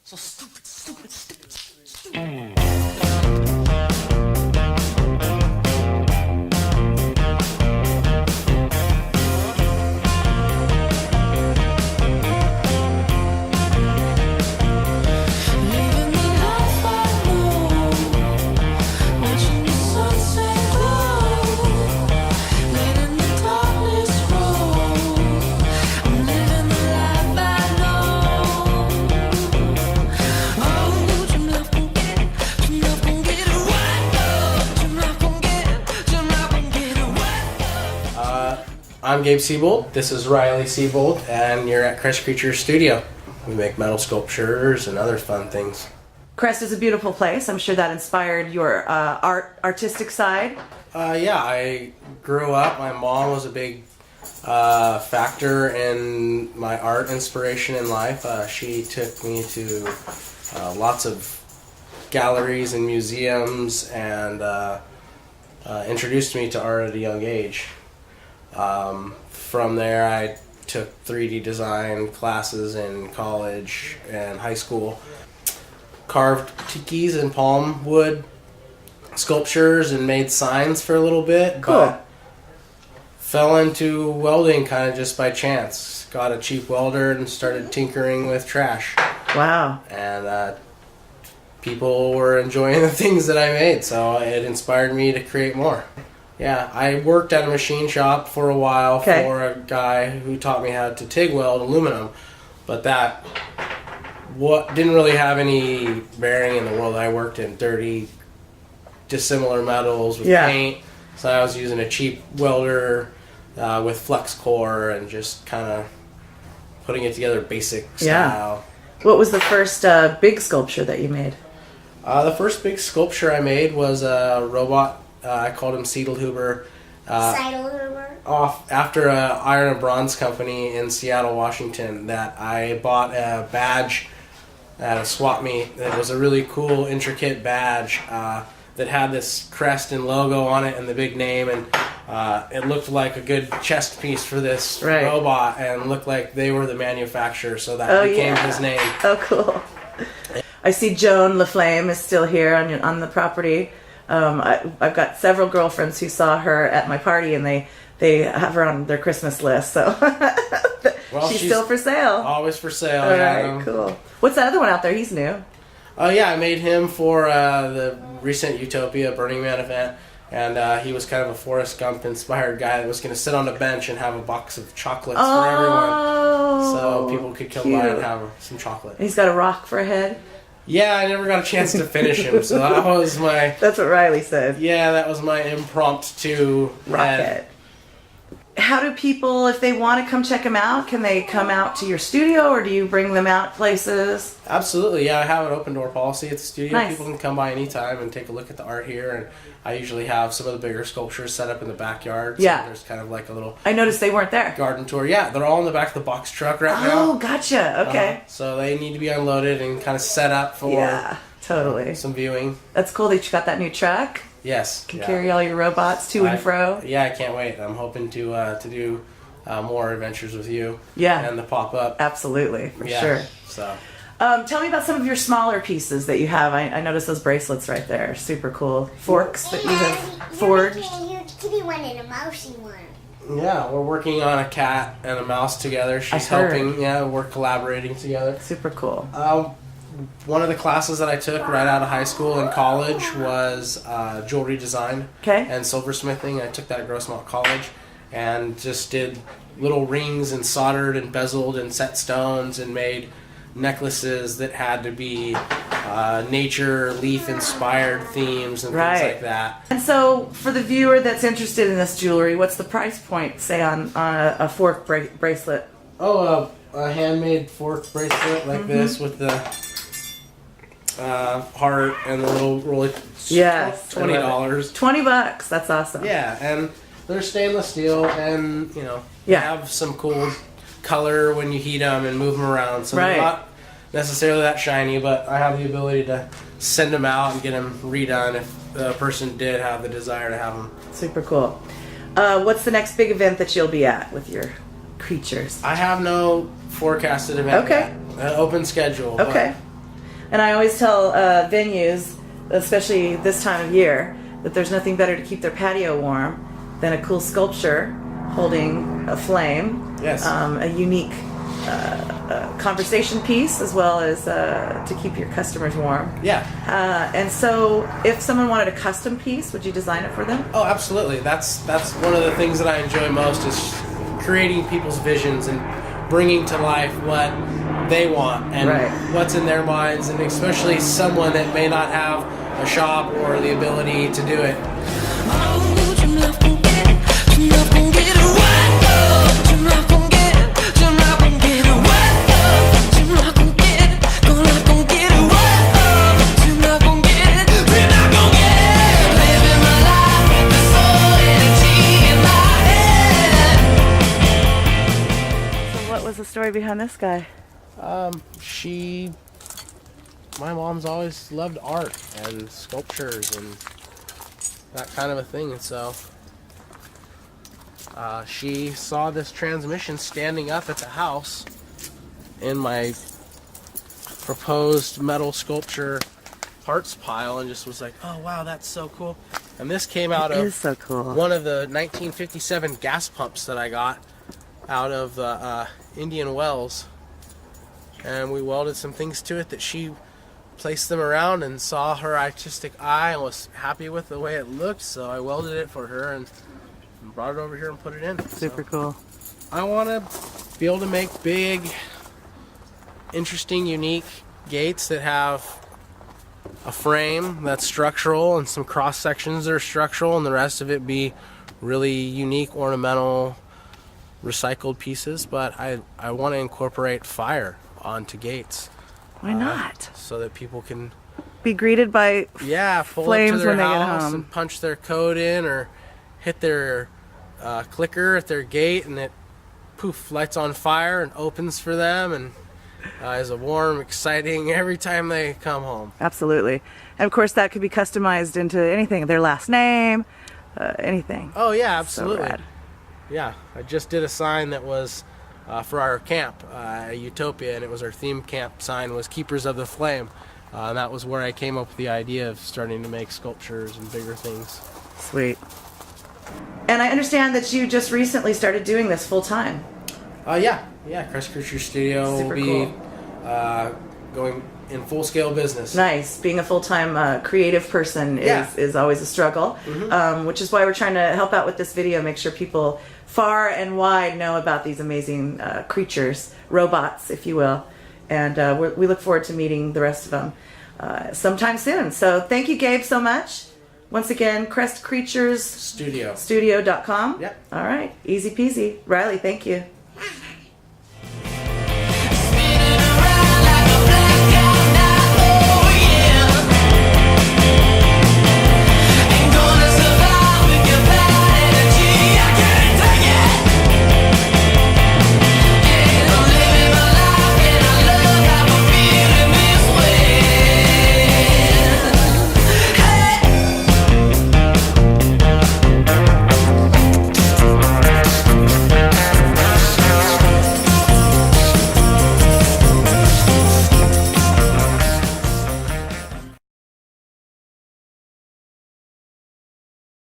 So stupid, stupid, stupid, stupid. I'm Gabe Seabold. This is Riley Seabold, and you're at Crest Creatures Studio. We make metal sculptures and other fun things. Crest is a beautiful place. I'm sure that inspired your artistic side. Yeah, I grew up. My mom was a big factor in my art inspiration in life. She took me to lots of galleries and museums and introduced me to art at a young age. From there, I took 3D design classes in college and high school. Carved tikis and palm wood sculptures and made signs for a little bit. Cool. But fell into welding kind of just by chance. Got a cheap welder and started tinkering with trash. Wow. And people were enjoying the things that I made, so it inspired me to create more. Yeah, I worked at a machine shop for a while for a guy who taught me how to TIG weld aluminum, but that didn't really have any bearing in the world I worked in. Dirty, dissimilar metals with paint, so I was using a cheap welder with flex core and just kind of putting it together basic style. What was the first big sculpture that you made? The first big sculpture I made was a robot. I called him Seidlhuber. Off after an iron and bronze company in Seattle, Washington, that I bought a badge at a swap meet. It was a really cool, intricate badge that had this crest and logo on it and the big name, and it looked like a good chest piece for this robot, and looked like they were the manufacturer, so that became his name. Oh, cool. I see Joan LaFlame is still here on the property. I've got several girlfriends who saw her at my party, and they have her on their Christmas list, so she's still for sale. Always for sale. All right, cool. What's that other one out there? He's new. Oh yeah, I made him for the recent Utopia Burning Man event, and he was kind of a Forrest Gump inspired guy that was going to sit on a bench and have a box of chocolates for everyone, so people could come by and have some chocolate. And he's got a rock for a head. Yeah, I never got a chance to finish him, so that was my... That's what Riley said. Yeah, that was my impromptu rocket. How do people, if they want to come check him out, can they come out to your studio, or do you bring them out places? Absolutely, yeah. I have an open door policy at the studio. Nice. People can come by anytime and take a look at the art here, and I usually have some of the bigger sculptures set up in the backyard. So there's kind of like a little... I noticed they weren't there. Garden tour. Yeah, they're all in the back of the box truck right now. Oh, gotcha. Okay. So they need to be unloaded and kind of set up for some viewing. That's cool that you got that new truck. Yes. Can carry all your robots to and fro. Yeah, I can't wait. I'm hoping to do more adventures with you. Yeah. And the pop-up. Absolutely, for sure. So. Tell me about some of your smaller pieces that you have. I noticed those bracelets right there. Super cool. Forks that you have forged. You're making a huge kitty one and a mousy one. Yeah, we're working on a cat and a mouse together. She's helping. Yeah, we're collaborating together. Super cool. One of the classes that I took right out of high school and college was jewelry design and silversmithing. I took that at Grossmont College and just did little rings and soldered and bezeled and set stones and made necklaces that had to be nature, leaf-inspired themes and things like that. And so, for the viewer that's interested in this jewelry, what's the price point, say, on a fork bracelet? Oh, a handmade fork bracelet like this with the heart and the little roly. Yes, $20. $20. That's awesome. Yeah, and they're stainless steel, and have some cool color when you heat them and move them around. So they're not necessarily that shiny, but I have the ability to send them out and get them redone if the person did have the desire to have them. Super cool. What's the next big event that you'll be at with your creatures? I have no forecasted event yet. An open schedule. Okay. And I always tell venues, especially this time of year, that there's nothing better to keep their patio warm than a cool sculpture holding a flame. Yes. A unique conversation piece, as well as to keep your customers warm. Yeah. And so, if someone wanted a custom piece, would you design it for them? Oh, absolutely. That's one of the things that I enjoy most is creating people's visions and bringing to life what they want and what's in their minds, and especially someone that may not have a shop or the ability to do it. The story behind this guy? My mom's always loved art and sculptures and that kind of a thing, and so she saw this transmission standing up at the house in my proposed metal sculpture parts pile and just was like, oh wow, that's so cool. And this came out of so cool. One of the 1957 gas pumps that I got out of the Indian Wells, and we welded some things to it that she placed them around and saw her artistic eye and was happy with the way it looked, so I welded it for her and brought it over here and put it in. Super cool. I want to be able to make big, interesting, unique gates that have a frame that's structural and some cross sections that are structural, and the rest of it be really unique, ornamental, recycled pieces. But I want to incorporate fire onto gates. Why not? So that people can be greeted by pull flames up to their when they get house home and punch their code in or hit their clicker at their gate, and it poof lights on fire and opens for them, and is a warm, exciting every time they come home. Absolutely. And of course that could be customized into anything, their last name, anything. Oh yeah, absolutely. So rad. Yeah, I just did a sign that was for our camp, Utopia, and it was our theme camp sign was Keepers of the Flame. And that was where I came up with the idea of starting to make sculptures and bigger things. Sweet. And I understand that you just recently started doing this full time. Yeah, Crest Creature Studio Super will be cool. Going in full-scale business. Nice. Being a full-time creative person is always a struggle, which is why we're trying to help out with this video, make sure people far and wide know about these amazing creatures, robots, if you will. And we look forward to meeting the rest of them sometime soon. So thank you, Gabe, so much. Once again, Crest Creatures Studio. Studio.com. Yep. All right. Easy peasy. Riley, thank you.